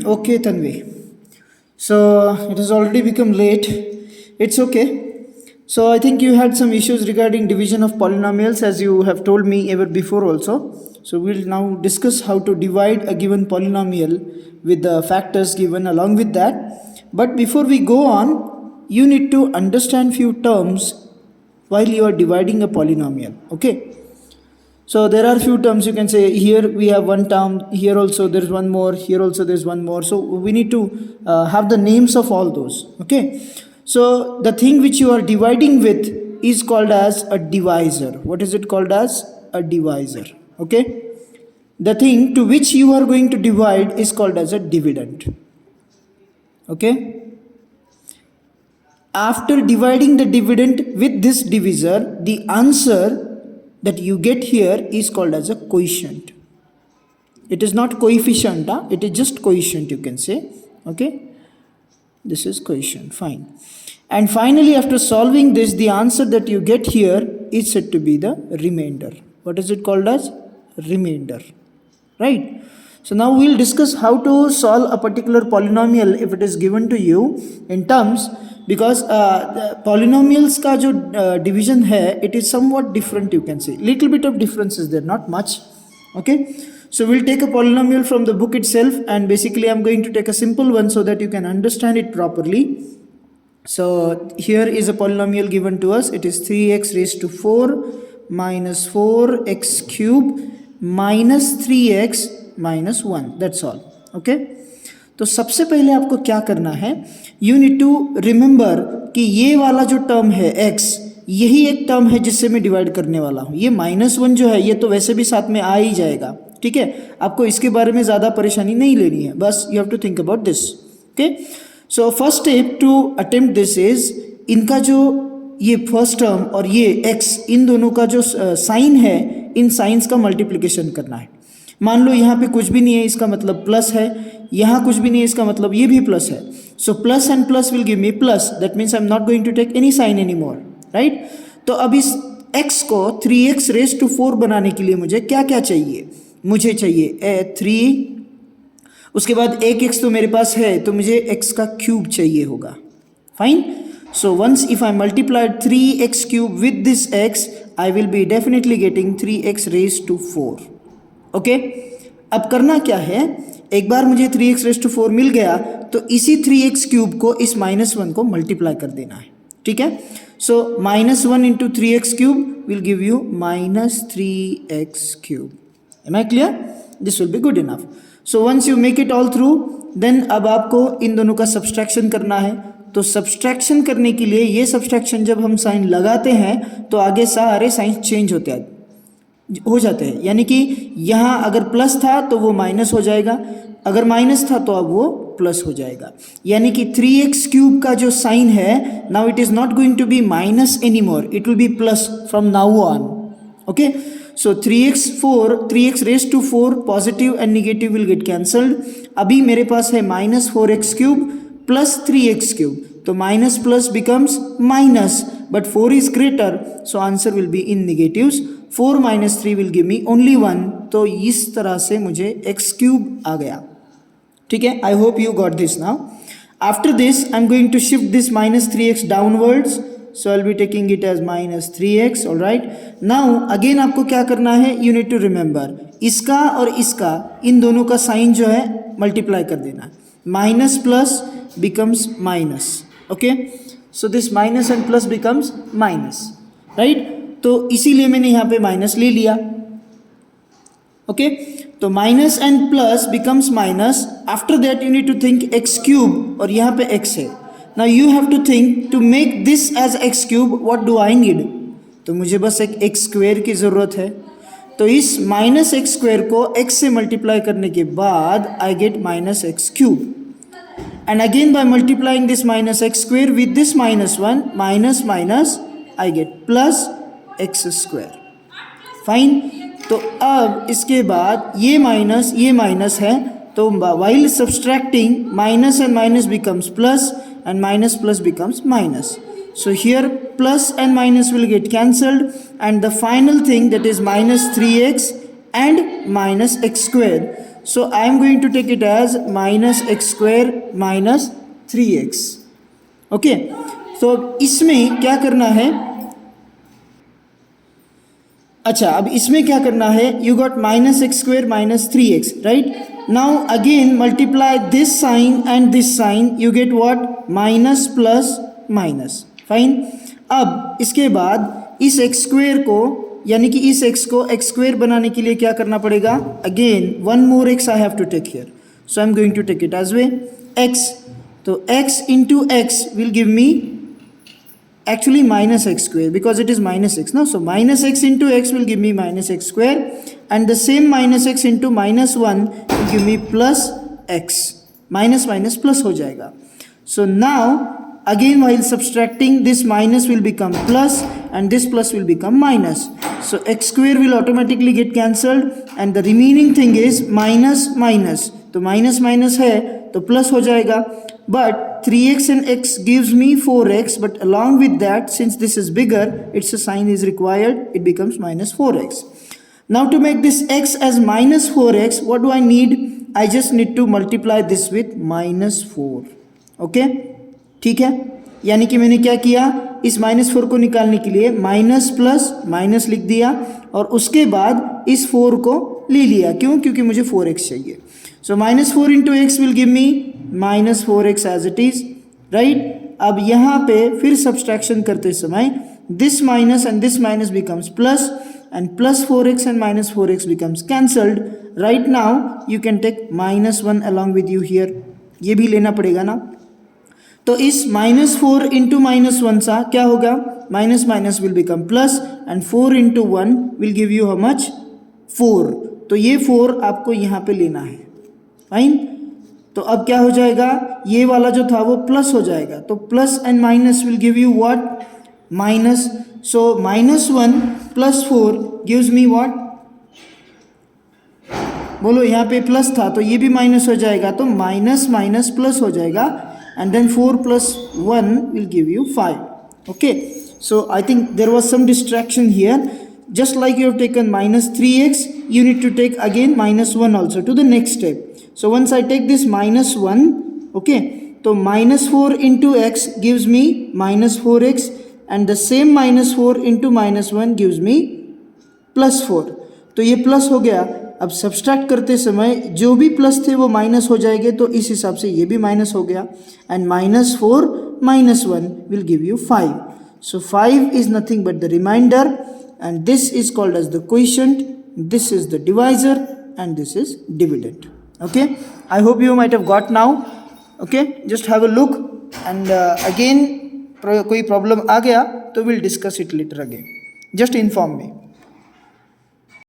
Okay, Tanvi. So it has already become late. It's okay. So I think you had some issues regarding division of polynomials, as you have told me ever before also. So we'll now discuss how to divide a given polynomial with the factors given along with that. But before we go on, you need to understand few terms while you are dividing a polynomial. Okay. So there are few terms. You can say here we have one term, here also there's one more, here also there's one more. So we need to have the names of all those. Okay. So the thing which you are dividing with is called as a divisor. What is it called as? A divisor. Okay. The thing to which you are going to divide is called as a dividend. Okay. After dividing the dividend with this divisor, the answer that you get here is called as a quotient. It is not coefficient, it is just quotient, you can say. Okay, this is quotient. Fine. And finally, after solving this, the answer that you get here is said to be the remainder. What is it called as? Remainder. Right. So now we'll discuss how to solve a particular polynomial if it is given to you in terms, because polynomials का जो division है, it is somewhat different, you can say. Little bit of difference is there, not much. Okay. So we'll take a polynomial from the book itself, and basically I'm going to take a simple one so that you can understand it properly. So here is a polynomial given to us. It is 3x raised to 4 minus 4x cube minus 3x minus 1. That's all. Okay. तो सबसे पहले आपको क्या करना है, you need to remember कि ये वाला जो टर्म है x, यही एक टर्म है जिससे मैं डिवाइड करने वाला हूँ. ये -1 जो है ये तो वैसे भी साथ में आ ही जाएगा. ठीक है, आपको इसके बारे में ज़्यादा परेशानी नहीं लेनी है, बस you have to think about this. Okay. So first step to attempt this is, इनका जो ये फर्स्ट टर्म और ये x, इन दोनों का जो साइन है, इन साइंस का मल्टीप्लिकेशन करना है. मान लो यहाँ पे कुछ भी नहीं है, इसका मतलब प्लस है, यहाँ कुछ भी नहीं है, इसका मतलब ये भी प्लस है. So plus and plus will give me plus. That means I am not going to take any sign any more. Right. तो अब इस x को 3x रेज टू 4 बनाने के लिए मुझे क्या क्या चाहिए? मुझे चाहिए 3, उसके बाद एक x तो मेरे पास है, तो मुझे x का क्यूब चाहिए होगा. Fine. So once if I multiplied 3x cube with this x, I will be definitely getting 3x raise to 4. Okay. अब करना क्या है, एक बार मुझे 3x रेज टू 4 मिल गया, तो इसी 3x क्यूब को इस -1 को मल्टीप्लाई कर देना है. ठीक है. So -1 into 3x cube will give you -3x cube. Am I clear? This will be good enough. So once you make it all through, then अब आपको इन दोनों का सब्सट्रैक्शन करना है. तो सब्सट्रैक्शन करने के लिए, ये सब्सट्रैक्शन जब हम साइन लगाते हैं तो आगे सारे साइन चेंज हो जाते हैं. यानी कि यहाँ अगर प्लस था तो वो माइनस हो जाएगा, अगर माइनस था तो अब वो प्लस हो जाएगा. यानी कि 3x क्यूब का जो साइन है, now it is not going to be minus any more, it will be plus from now on. Okay. So 3x raise to 4 positive and negative will get cancelled. अभी मेरे पास है -4x cube plus 3x cube, तो minus plus becomes minus, but 4 is greater, so answer will be in negatives. 4 minus 3 will give me only 1. तो इस तरह से मुझे x क्यूब आ गया. ठीक है. I hope you got this now. After this I am going to shift this -3x downwards, so I will be taking it as -3x. All right. Now again आपको क्या करना है, यू नीड टू रिमेंबर, इसका और इसका, इन दोनों का sign जो है मल्टीप्लाई कर देना. Minus plus becomes minus. Okay. So this minus and plus becomes minus. Right. तो इसीलिए मैंने यहाँ पे माइनस ले लिया. ओके. तो minus and plus becomes minus. After that you need to think x cube, और यहाँ पे x है. Now you have to think to make this as x cube, what do I need? तो मुझे बस एक x स्क्वायर की ज़रूरत है. तो इस -x स्क्वायर को x से मल्टीप्लाई करने के बाद I get -x cube. And again by multiplying this -x square with this -1, minus minus I get plus x square. Fine. तो अब इसके बाद ये माइनस है, तो while subtracting, minus and minus becomes plus and minus plus becomes minus. So here plus and minus will get cancelled, and the final thing that is -3x and -x square. So I am going to take it as minus x square minus 3x. Okay, so इसमें क्या करना है, अच्छा अब इसमें क्या करना है, you got minus x square minus 3x, right? Now again multiply this sign and this sign, you get what? Minus plus minus. Fine. अब इसके बाद इस x square को यानी कि इस x को x square बनाने के लिए क्या करना पड़ेगा, again one more x I have to take here, so I am going to take it as way x. तो x into x will give me actually minus x square because it is minus x now, so minus x into x will give me minus x square, and the same minus x into minus 1 will give me plus x. Minus minus plus हो जाएगा. So now again while subtracting, this minus will become plus and this plus will become minus, so x square will automatically get cancelled and the remaining thing is minus minus. तो minus minus है तो plus हो जाएगा, but 3x and x gives me 4x, but along with that, since this is bigger, its a sign is required, it becomes minus 4x. Now to make this x as minus 4x, what do I need? I just need to multiply this with minus 4. Okay, ठीक है, यानी कि मैंने क्या किया, इस minus 4 को निकालने के लिए माइनस प्लस माइनस लिख दिया और उसके बाद इस 4 को ले लिया. क्यों? क्योंकि मुझे 4x चाहिए. So minus 4 into x will give me minus 4x as it is, right? अब यहाँ पे फिर subtraction करते समय this minus and this minus becomes plus and plus 4x and minus 4x becomes cancelled. Right now you can take minus 1 along with you here, ये भी लेना पड़ेगा ना. तो इस minus 4 into minus 1 सा क्या होगा, minus minus will become plus and 4 into 1 will give you how much, 4. तो ये 4 आपको यहाँ पे लेना है. फाइन. तो अब क्या हो जाएगा, ये वाला जो था वो प्लस हो जाएगा, तो plus and minus will give you what, minus. So minus 1 plus 4 gives me what, बोलो यहाँ पे प्लस था तो ये भी माइनस हो जाएगा, तो माइनस माइनस प्लस हो जाएगा and then 4 plus 1 will give you 5. Okay, so I think there was some distraction here. Just like you have taken minus 3x, you need to take again minus 1 also to the next step. So once I take this minus 1, okay, so minus 4 into x gives me minus 4x and the same minus 4 into minus 1 gives me plus 4. तो ये plus हो गया. अब subtract करते समय जो भी plus थे वो माइनस हो जाएंगे, तो इस हिसाब से ये भी माइनस हो गया and minus 4 minus 1 will give you 5. So 5 is nothing but the remainder, and this is called as the quotient, this is the divisor and this is dividend. Okay, I hope you might have got now. Okay, just have a look and again कोई problem आ गया तो we'll discuss it later again. Just inform me.